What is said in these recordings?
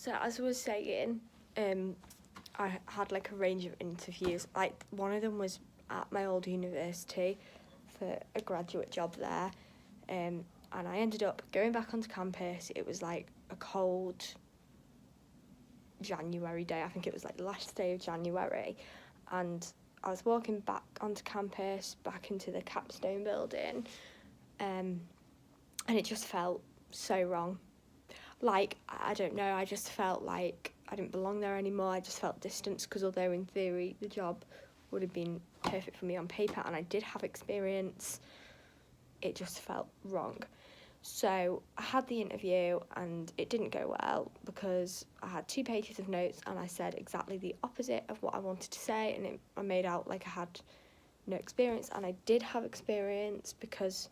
So as I was saying, I had like a range of interviews. Like one of them was at my old university for a graduate job there, and I ended up going back onto campus. It was like a cold January day. I think it was like the last day of January, and I was walking back onto campus, back into the capstone building, and it just felt so wrong. Like, I don't know, I just felt like I didn't belong there anymore. I just felt distance, because although in theory the job would have been perfect for me on paper and I did have experience, it just felt wrong. So I had the interview and it didn't go well because I had 2 pages of notes and I said exactly the opposite of what I wanted to say, and I made out like I had no experience, and I did have experience because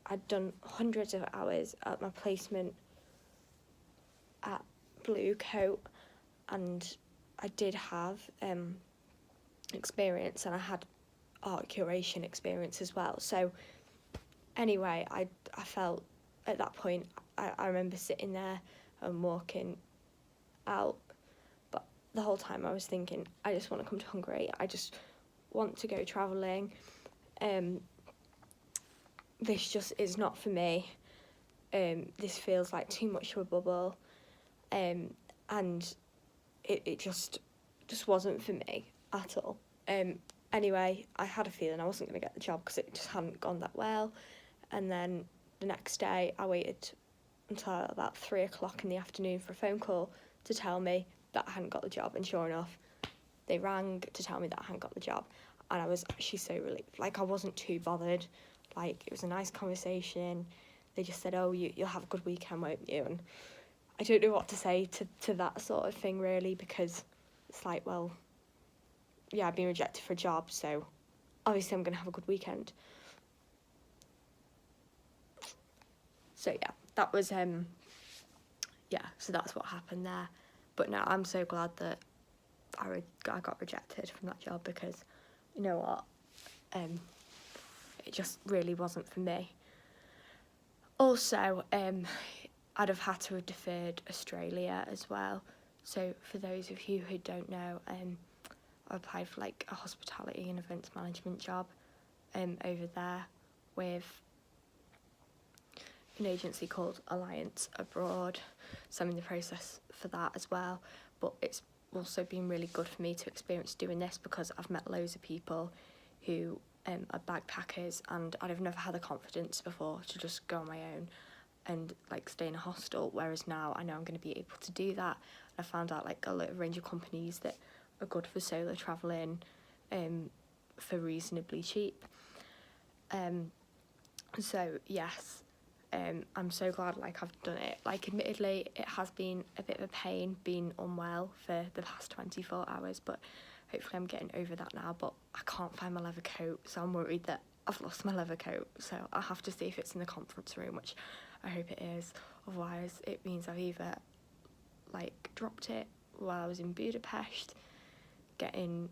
I'd done hundreds of hours at my placement at Blue Coat, and I did have experience, and I had art curation experience as well. So anyway, I felt at that point, I remember sitting there and walking out, but the whole time I was thinking, I just want to come to Hungary, I just want to go travelling. This just is not for me. This feels like too much of a bubble, and it just wasn't for me at all. Anyway, I had a feeling I wasn't going to get the job because it just hadn't gone that well, and then the next day I waited until about 3 o'clock in the afternoon for a phone call to tell me that I hadn't got the job, and sure enough, they rang to tell me that I hadn't got the job, and I was actually so relieved. Like, I wasn't too bothered. Like, it was a nice conversation. They just said, oh, you'll have a good weekend, won't you? And I don't know what to say to that sort of thing, really, because it's like, well, yeah, I've been rejected for a job, so obviously I'm going to have a good weekend. So, yeah, that was, so that's what happened there. But no, I'm so glad that I got rejected from that job, because, you know what, it just really wasn't for me. Also, I'd have had to have deferred Australia as well. So for those of you who don't know, I applied for like a hospitality and events management job over there with an agency called Alliance Abroad. So I'm in the process for that as well. But it's also been really good for me to experience doing this, because I've met loads of people who are backpackers, and I'd have never had the confidence before to just go on my own and like stay in a hostel, whereas now I know I'm going to be able to do that. I found out like a little range of companies that are good for solo travelling for reasonably cheap. So yes, I'm so glad like I've done it. Like, admittedly, it has been a bit of a pain being unwell for the past 24 hours, but hopefully I'm getting over that now. But I can't find my leather coat, so I'm worried that I've lost my leather coat, so I'll have to see if it's in the conference room, which I hope it is. Otherwise it means I've either like dropped it while I was in Budapest, getting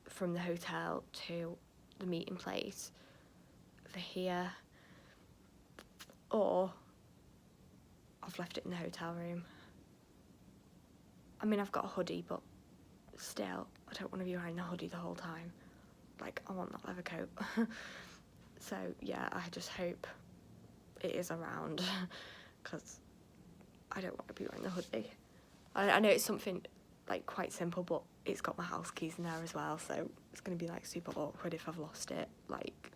from the hotel to the meeting place for here, or I've left it in the hotel room. I mean, I've got a hoodie, but still, I don't want to be wearing the hoodie the whole time. Like, I want that leather coat. So yeah, I just hope it is around, because I don't want to be wearing the hoodie. I know it's something like quite simple, but it's got my house keys in there as well, so it's going to be like super awkward if I've lost it. Like,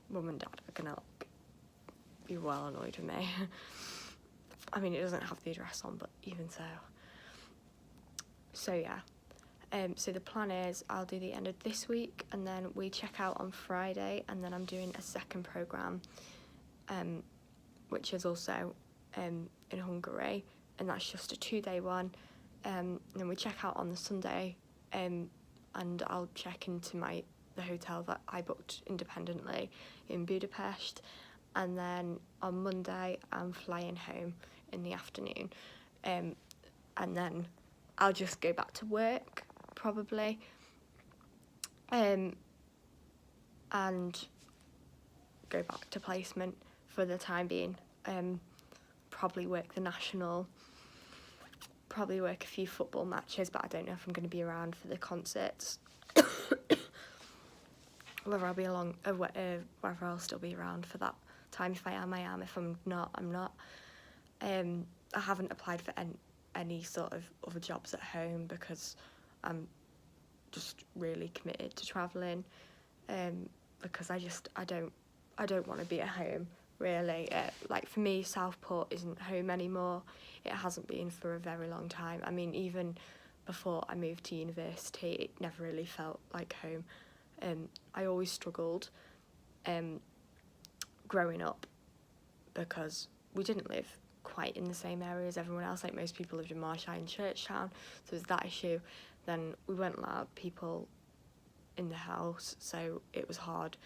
mum and dad are going to like be well annoyed with me. I mean, it doesn't have the address on, but even so. So yeah, so the plan is I'll do the end of this week, and then we check out on Friday, and then I'm doing a second programme, which is also in Hungary, and that's just a 2-day one. And then we check out on the Sunday, and I'll check into the hotel that I booked independently in Budapest, and then on Monday I'm flying home in the afternoon, and then I'll just go back to work probably, and go back to placement for the time being. probably work the national, probably work a few football matches, but I don't know if I'm going to be around for the concerts. Whether I'll be along, whether I'll still be around for that time. If I am, I am. If I'm not, I'm not. I haven't applied for any sort of other jobs at home because I'm just really committed to travelling. Because I don't want to be at home, really. Like, for me, Southport isn't home anymore. It hasn't been for a very long time. I mean, even before I moved to university, it never really felt like home. I always struggled growing up because we didn't live quite in the same area as everyone else. Like, most people lived in Marshall and Churchtown, so there's that issue. Then we weren't allowed people in the house, so it was hard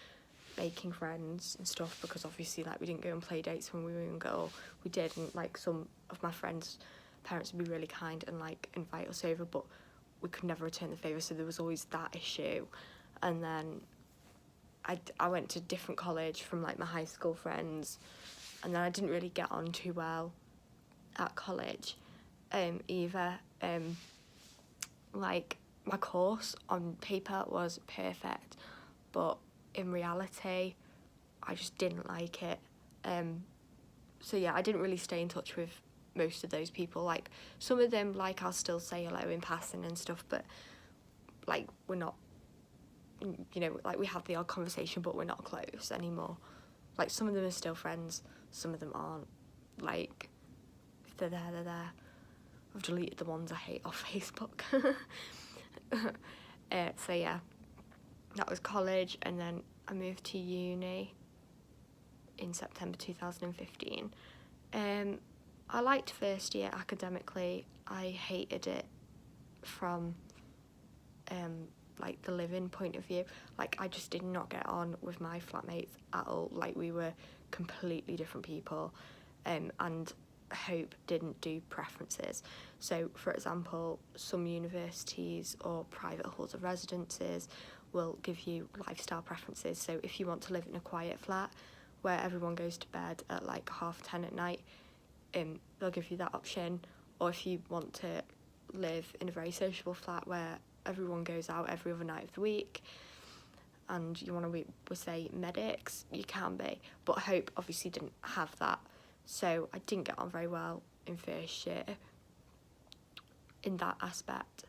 making friends and stuff, because obviously, like, we didn't go on play dates when we were younger, or we did, and like some of my friends' parents would be really kind and like invite us over, but we could never return the favour, so there was always that issue. And then I went to different college from like my high school friends, and then I didn't really get on too well at college either. Like, my course on paper was perfect, but in reality I just didn't like it. So yeah, I didn't really stay in touch with most of those people. Like, some of them, like, I'll still say hello in passing and stuff, but like, we're not, you know, like, we have the odd conversation, but we're not close anymore. Like, some of them are still friends, some of them aren't. Like, if they're there, they're there. I've deleted the ones I hate off Facebook. So yeah, that was college, and then I moved to uni in September 2015. I liked first year academically. I hated it from like the living point of view. Like, I just did not get on with my flatmates at all. Like, we were completely different people, and Hope didn't do preferences. So, for example, some universities or private halls of residences will give you lifestyle preferences. So if you want to live in a quiet flat where everyone goes to bed at like 10:30 at night, they'll give you that option. Or if you want to live in a very sociable flat where everyone goes out every other night of the week, and you want to be with, say, medics, you can be. But Hope obviously didn't have that, so I didn't get on very well in first year in that aspect.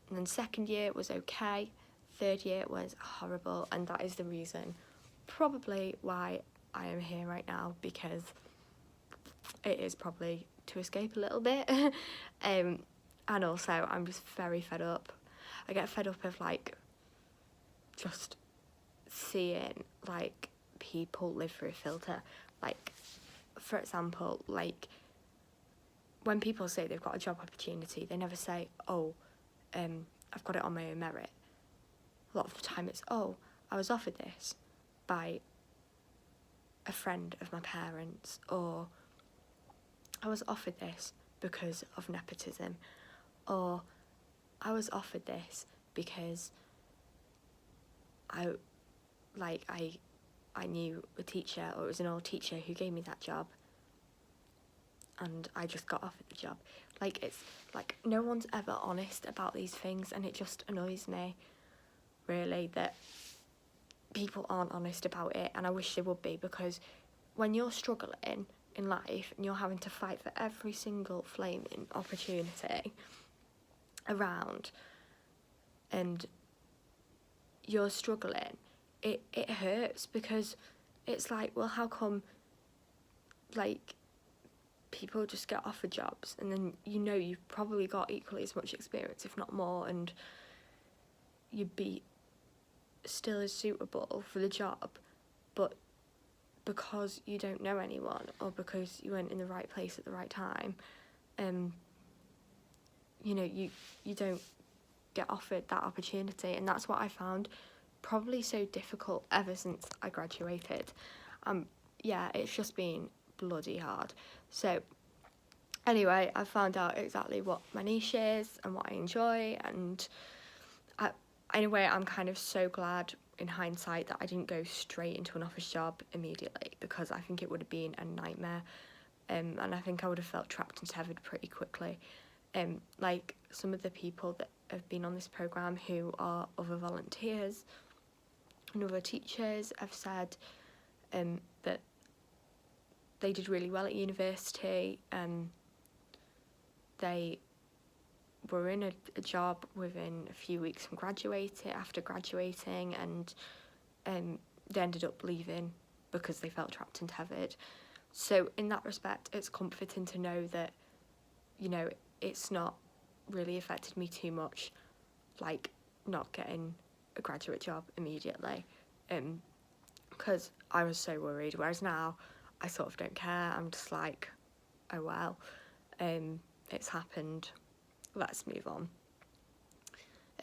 And then second year was okay, third year was horrible, and that is the reason probably why I am here right now, because it is probably to escape a little bit. And also, I'm just very fed up. I get fed up of, like, just seeing, like, people live through a filter. Like, for example, like, when people say they've got a job opportunity, they never say, oh, I've got it on my own merit. A lot of the time it's, oh, I was offered this by a friend of my parents, or I was offered this because of nepotism, or I was offered this because I knew a teacher, or it was an old teacher who gave me that job, and I just got offered the job. Like, it's like, no one's ever honest about these things, and it just annoys me, really, that people aren't honest about it. And I wish they would be, because when you're struggling in life and you're having to fight for every single flaming opportunity around, and you're struggling, it hurts, because it's like, well, how come, like, people just get offered jobs, and then, you know, you've probably got equally as much experience, if not more, and you'd be still as suitable for the job, but because you don't know anyone, or because you weren't in the right place at the right time, you know, you don't get offered that opportunity. And that's what I found probably so difficult ever since I graduated. Yeah, it's just been bloody hard. So anyway, I found out exactly what my niche is and what I enjoy, and anyway, I'm kind of so glad in hindsight that I didn't go straight into an office job immediately, because I think it would have been a nightmare. and I think I would have felt trapped and tethered pretty quickly. Like some of the people that have been on this programme who are other volunteers and other teachers have said that they did really well at university. They were in a job within a few weeks from after graduating, and they ended up leaving because they felt trapped and tethered. So in that respect, it's comforting to know that, you know, it's not really affected me too much, like not getting a graduate job immediately, because I was so worried. Whereas now, I sort of don't care. I'm just like, oh well, it's happened. Let's move on.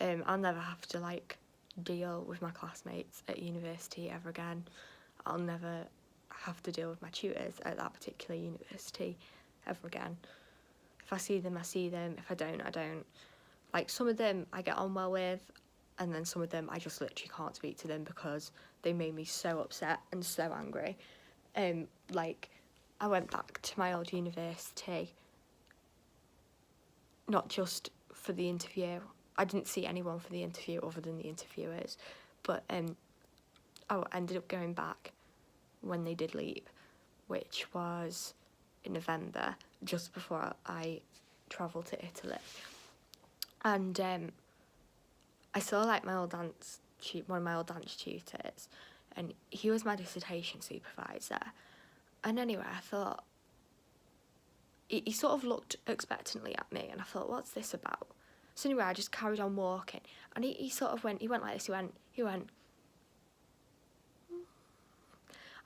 I'll never have to like deal with my classmates at university ever again. I'll never have to deal with my tutors at that particular university ever again. If I see them, I see them. If I don't, I don't. Like, some of them I get on well with, and then some of them I just literally can't speak to them because they made me so upset and so angry. Like, I went back to my old university, not just for the interview. I didn't see anyone for the interview other than the interviewers, but I ended up going back when they did leave, which was in November, just before I travelled to Italy. And I saw like one of my old dance tutors, and he was my dissertation supervisor. And anyway, I thought, he sort of looked expectantly at me, and I thought, what's this about? So anyway, I just carried on walking, and he sort of went like this, he went,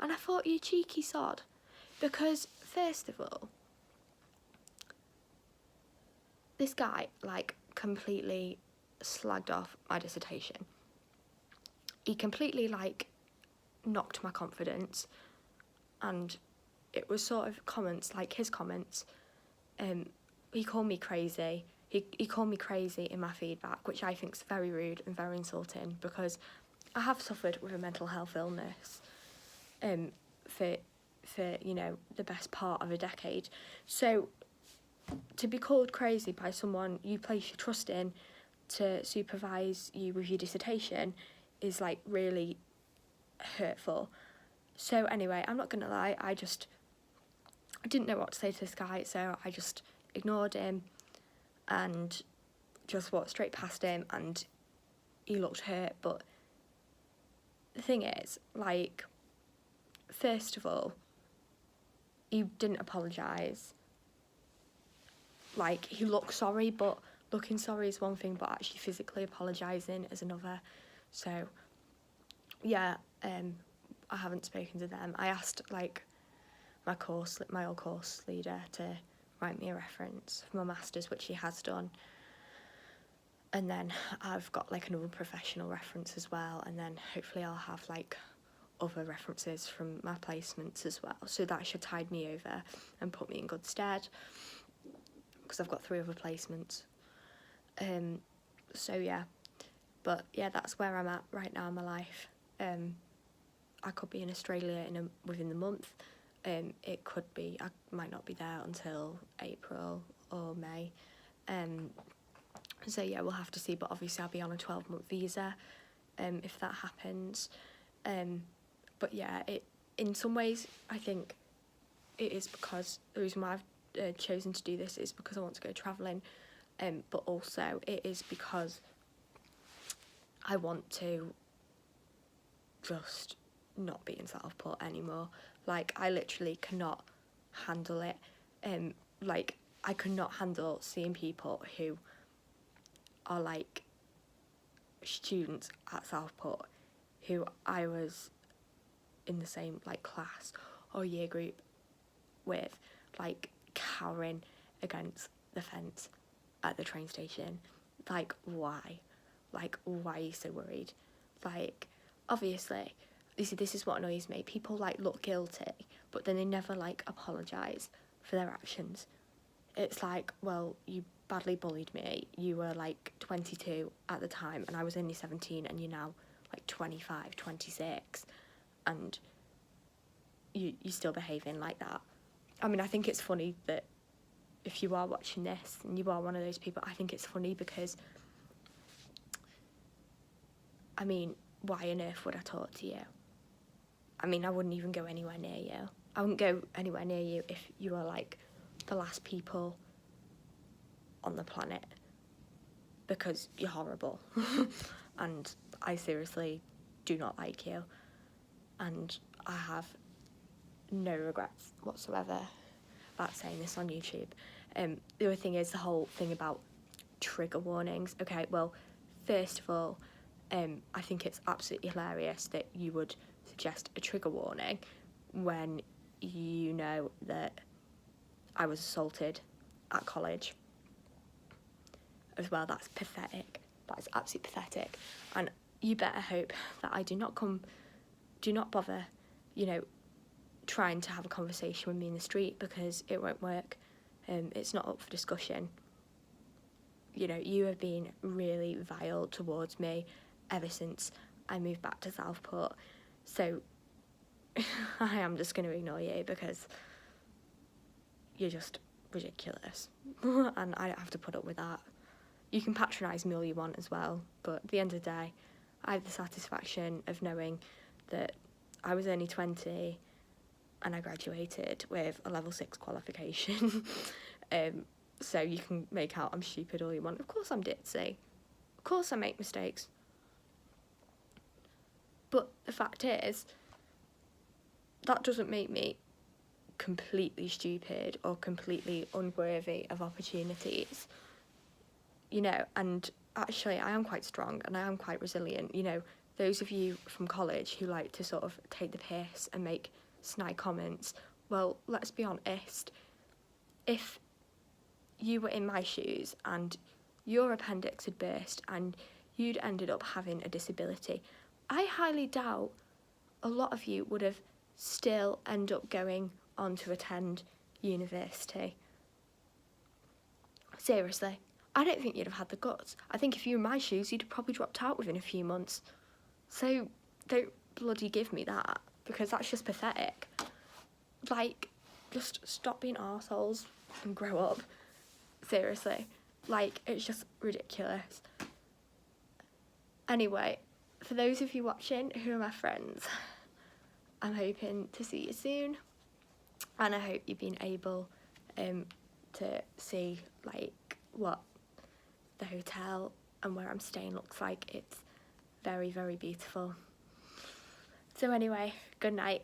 and I thought, you cheeky sod, because first of all, this guy, like, completely slagged off my dissertation. He completely, like, knocked my confidence, and it was sort of comments, like his comments, he called me crazy. He called me crazy in my feedback, which I think is very rude and very insulting, because I have suffered with a mental health illness for you know, the best part of a decade. So to be called crazy by someone you place your trust in to supervise you with your dissertation is like really hurtful. So anyway, I'm not gonna lie, I didn't know what to say to this guy, so I just ignored him and just walked straight past him, and he looked hurt. But the thing is, like, first of all, he didn't apologise. Like, he looked sorry, but looking sorry is one thing, but actually physically apologising is another. So yeah, I haven't spoken to them. I asked, like, my old course leader to write me a reference for my masters, which he has done, and then I've got like another professional reference as well, and then hopefully I'll have like other references from my placements as well, so that should tide me over and put me in good stead, because I've got 3 other placements. So yeah, but yeah, that's where I'm at right now in my life. I could be in Australia within the month. It could be, I might not be there until April or May. So yeah, we'll have to see, but obviously I'll be on a 12-month visa if that happens. But yeah, in some ways I think it is because the reason why I've chosen to do this is because I want to go travelling, but also it is because I want to just not be in Southport anymore. Like, I literally cannot handle it. Like, I could not handle seeing people who are like students at Southport who I was in the same like class or year group with, like, cowering against the fence at the train station. Like, why? Like, why are you so worried? Like, obviously, this is what annoys me. People, like, look guilty, but then they never, like, apologise for their actions. It's like, well, you badly bullied me. You were, like, 22 at the time, and I was only 17, and you're now, like, 25, 26, and you're still behaving like that. I mean, I think it's funny that if you are watching this and you are one of those people, I think it's funny because, I mean, why on earth would I talk to you? I mean, I wouldn't even go anywhere near you. I wouldn't go anywhere near you if you were like the last people on the planet, because you're horrible. And I seriously do not like you. And I have no regrets whatsoever about saying this on YouTube. The other thing is the whole thing about trigger warnings. Okay, well, first of all, I think it's absolutely hilarious that you would suggest a trigger warning when you know that I was assaulted at college as well. That's pathetic. That is absolutely pathetic. And you better hope that I do not bother, trying to have a conversation with me in the street, because it won't work. It's not up for discussion. You have been really vile towards me ever since I moved back to Southport. So I am just going to ignore you because you're just ridiculous. And I don't have to put up with that. You can patronise me all you want as well, but at the end of the day, I have the satisfaction of knowing that I was only 20 and I graduated with a level 6 qualification. So you can make out I'm stupid all you want. Of course I'm ditzy. Of course I make mistakes. But the fact is, that doesn't make me completely stupid or completely unworthy of opportunities. And actually I am quite strong and I am quite resilient. Those of you from college who like to sort of take the piss and make snide comments, well, let's be honest. If you were in my shoes and your appendix had burst and you'd ended up having a disability, I highly doubt a lot of you would have still end up going on to attend university. Seriously, I don't think you'd have had the guts. I think if you were in my shoes, you'd have probably dropped out within a few months. So don't bloody give me that, because that's just pathetic. Just stop being arseholes and grow up. Seriously. It's just ridiculous. Anyway, for those of you watching who are my friends, I'm hoping to see you soon. And I hope you've been able to see, what the hotel and where I'm staying looks like. It's very, very beautiful. So anyway, good night.